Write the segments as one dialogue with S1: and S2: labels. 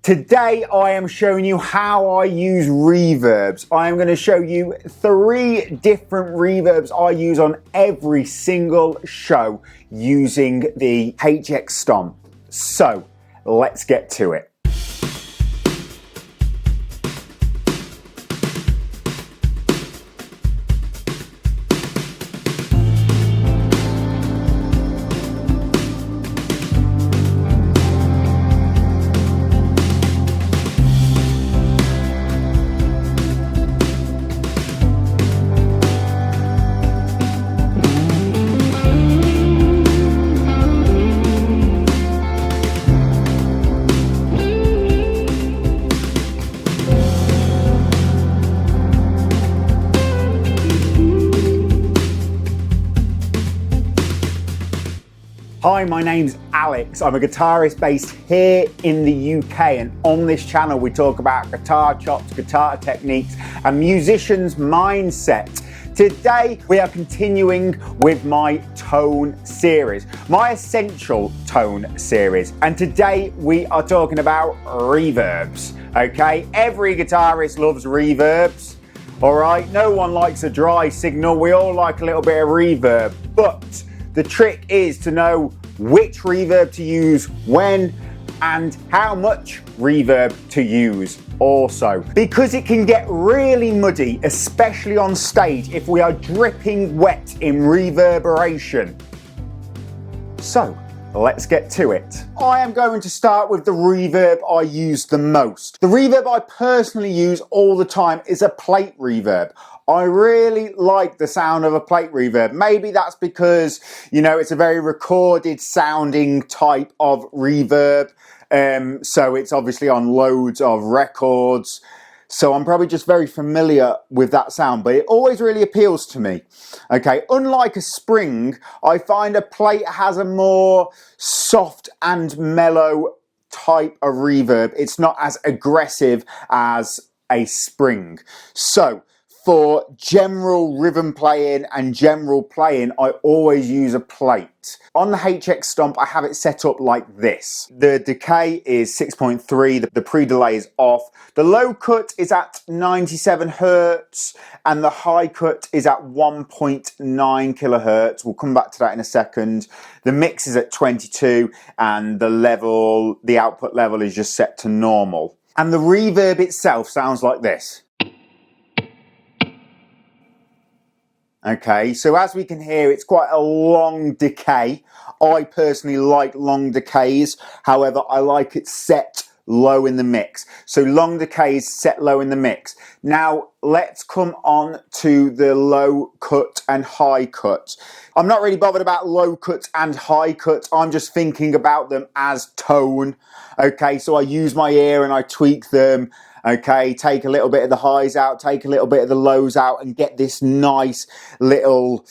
S1: Today I am showing you how I use reverbs. I am going to show you 3 different reverbs I use on every single show using the HX Stomp. So let's get to it. Hi, my name's Alex. I'm a guitarist based here in the UK, and on this channel we talk about guitar chops, guitar techniques and musicians' mindset. Today we are continuing with my tone series, my essential tone series, and today we are talking about reverbs. Okay, every guitarist loves reverbs. Alright, no one likes a dry signal, we all like a little bit of reverb, but the trick is to know which reverb to use when and how much reverb to use also. Because it can get really muddy, especially on stage if we are dripping wet in reverberation. So let's get to it. I am going to start with the reverb I use the most. The reverb I personally use all the time is a plate reverb. I really like the sound of a plate reverb. Maybe that's because, you know, it's a very recorded sounding type of reverb. So it's obviously on loads of records. So I'm probably just very familiar with that sound, but it always really appeals to me. Okay, unlike a spring, I find a plate has a more soft and mellow type of reverb. It's not as aggressive as a spring. So for general rhythm playing and general playing, I always use a plate. On the HX Stomp, I have it set up like this. The decay is 6.3, the pre-delay is off. The low cut is at 97 Hertz, and the high cut is at 1.9 kilohertz. We'll come back to that in a second. The mix is at 22, and the output level is just set to normal. And the reverb itself sounds like this. Okay, so as we can hear, it's quite a long decay. I personally like long decays. However, I like it set low in the mix. So long decays set low in the mix. Now, let's come on to the low cut and high cut. I'm not really bothered about low cut and high cut. I'm just thinking about them as tone. Okay, so I use my ear and I tweak them. Okay, take a little bit of the highs out, take a little bit of the lows out, and get this nice little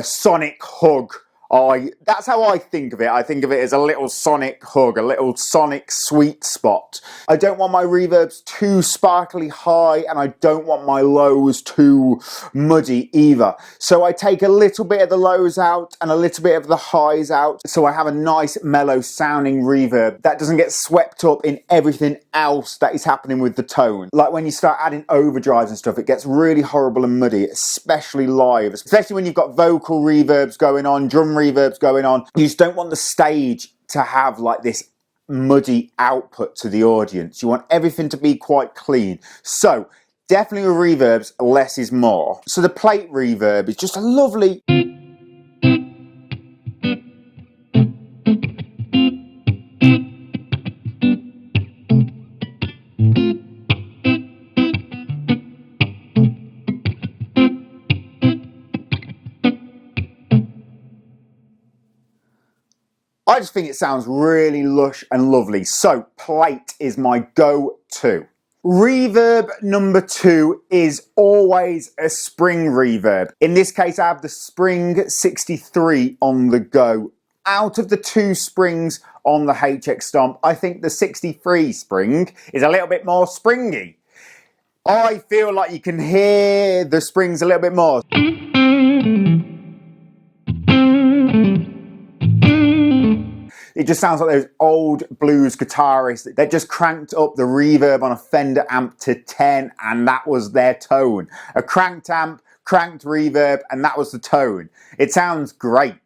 S1: sonic hug. That's how I think of it. I think of it as a little sonic hug, a little sonic sweet spot. I don't want my reverbs too sparkly high, and I don't want my lows too muddy either. So I take a little bit of the lows out and a little bit of the highs out, so I have a nice mellow sounding reverb that doesn't get swept up in everything else that is happening with the tone. Like when you start adding overdrives and stuff, it gets really horrible and muddy, especially live, especially when you've got vocal reverbs going on, drum reverbs going on. You just don't want the stage to have like this muddy output to the audience. You want everything to be quite clean. So definitely with reverbs, less is more. So the plate reverb is just a lovely I just think it sounds really lush and lovely. So plate is my go-to. Reverb number 2 is always a spring reverb. In this case, I have the Spring 63 on the go. Out of the 2 springs on the HX Stomp, I think the 63 spring is a little bit more springy. I feel like you can hear the springs a little bit more. It just sounds like those old blues guitarists that just cranked up the reverb on a Fender amp to 10 and that was their tone. A cranked amp, cranked reverb, and that was the tone. It sounds great.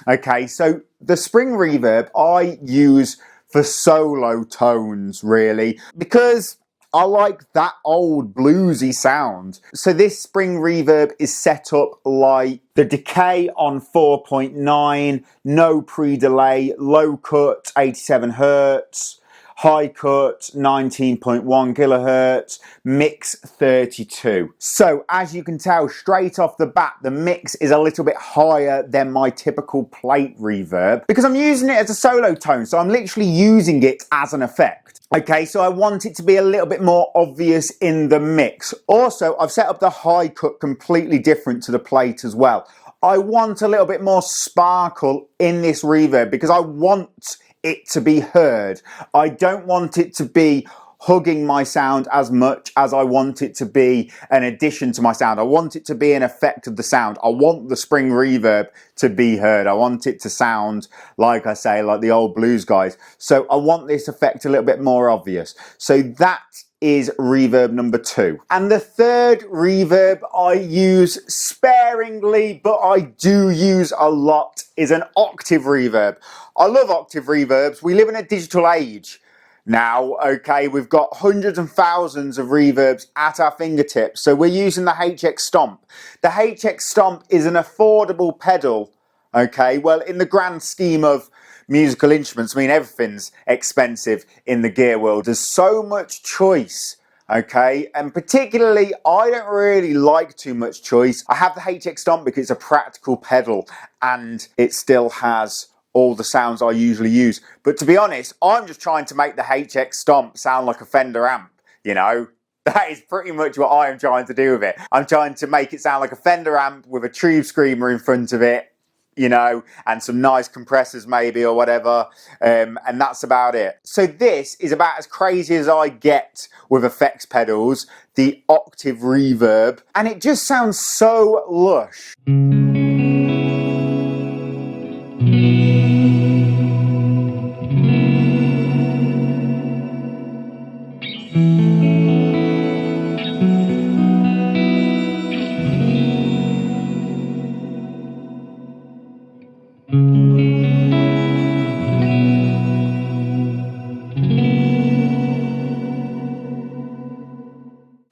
S1: Okay, so the Spring Reverb I use for solo tones, really, because I like that old bluesy sound. So this Spring Reverb is set up like the decay on 4.9, no pre-delay, low cut 87 Hertz, high cut 19.1 kilohertz, mix 32. So as you can tell straight off the bat, the mix is a little bit higher than my typical plate reverb because I'm using it as a solo tone. So I'm literally using it as an effect. Okay, so I want it to be a little bit more obvious in the mix. Also, I've set up the high cut completely different to the plate as well. I want a little bit more sparkle in this reverb because I want it to be heard. I don't want it to be hugging my sound as much as I want it to be an addition to my sound. I want it to be an effect of the sound. I want the Spring Reverb to be heard. I want it to sound, like I say, like the old blues guys. So I want this effect a little bit more obvious. So that is reverb number 2. And the third reverb I use sparingly, but I do use a lot, is an Octave Reverb. I love Octave Reverbs. We live in a digital age now, okay? We've got hundreds and thousands of reverbs at our fingertips. So we're using the HX Stomp. The HX Stomp is an affordable pedal, okay? Well, in the grand scheme of musical instruments, I mean, everything's expensive in the gear world. There's so much choice, okay? And particularly, I don't really like too much choice. I have the HX Stomp because it's a practical pedal and it still has all the sounds I usually use. But to be honest, I'm just trying to make the HX Stomp sound like a Fender amp, you know? That is pretty much what I am trying to do with it. I'm trying to make it sound like a Fender amp with a tube screamer in front of it, you know, and some nice compressors maybe or whatever, and that's about it. So this is about as crazy as I get with effects pedals, the Octave Reverb, and it just sounds so lush.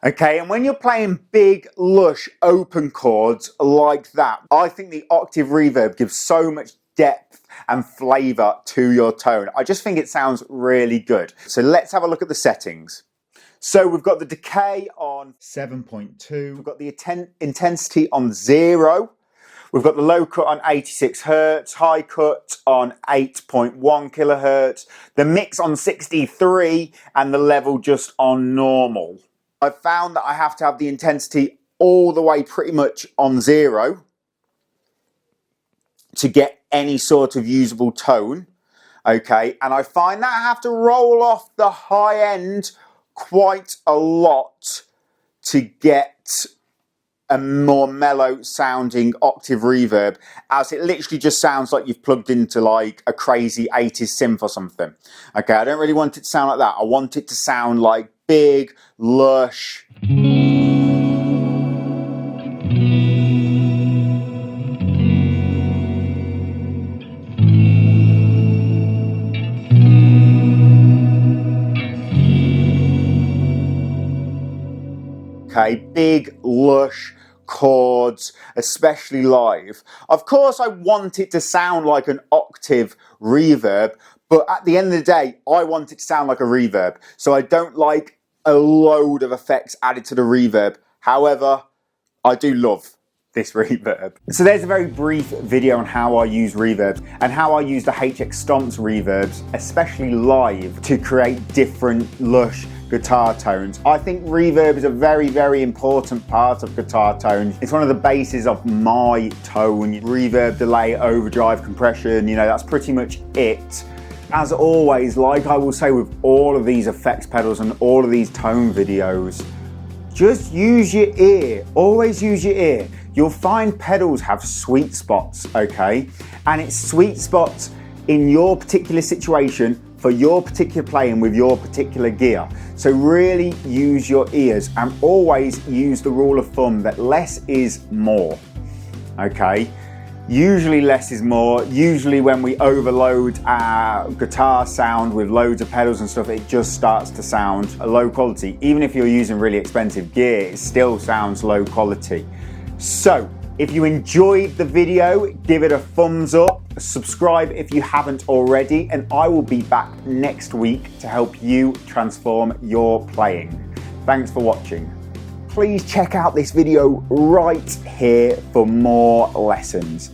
S1: Okay, and when you're playing big, lush, open chords like that, I think the Octave Reverb gives so much depth and flavour to your tone. I just think it sounds really good. So let's have a look at the settings. So we've got the decay on 7.2, we've got the intensity on 0, we've got the low cut on 86 Hertz, high cut on 8.1 kilohertz, the mix on 63, and the level just on normal. I've found that I have to have the intensity all the way pretty much on 0 to get any sort of usable tone, okay? And I find that I have to roll off the high end quite a lot to get a more mellow sounding Octave Reverb, as it literally just sounds like you've plugged into like a crazy 80s synth or something. Okay, I don't really want it to sound like that. I want it to sound like big, lush. Okay, big, lush chords, especially live. Of course, I want it to sound like an Octave Reverb, but at the end of the day, I want it to sound like a reverb. So I don't like a load of effects added to the reverb. However, I do love this reverb. So there's a very brief video on how I use reverbs and how I use the HX Stomp's reverbs, especially live, to create different lush guitar tones. I think reverb is a very, very important part of guitar tones. It's one of the bases of my tone. Reverb, delay, overdrive, compression, you know, that's pretty much it. As always, like I will say with all of these effects pedals and all of these tone videos, just use your ear. Always use your ear. You'll find pedals have sweet spots, okay? And it's sweet spots in your particular situation for your particular playing with your particular gear. So really use your ears and always use the rule of thumb that less is more, okay? Usually less is more. Usually when we overload our guitar sound with loads of pedals and stuff, it just starts to sound low quality. Even if you're using really expensive gear, it still sounds low quality. So if you enjoyed the video, give it a thumbs up, subscribe if you haven't already, and I will be back next week to help you transform your playing. Thanks for watching. Please check out this video right here for more lessons.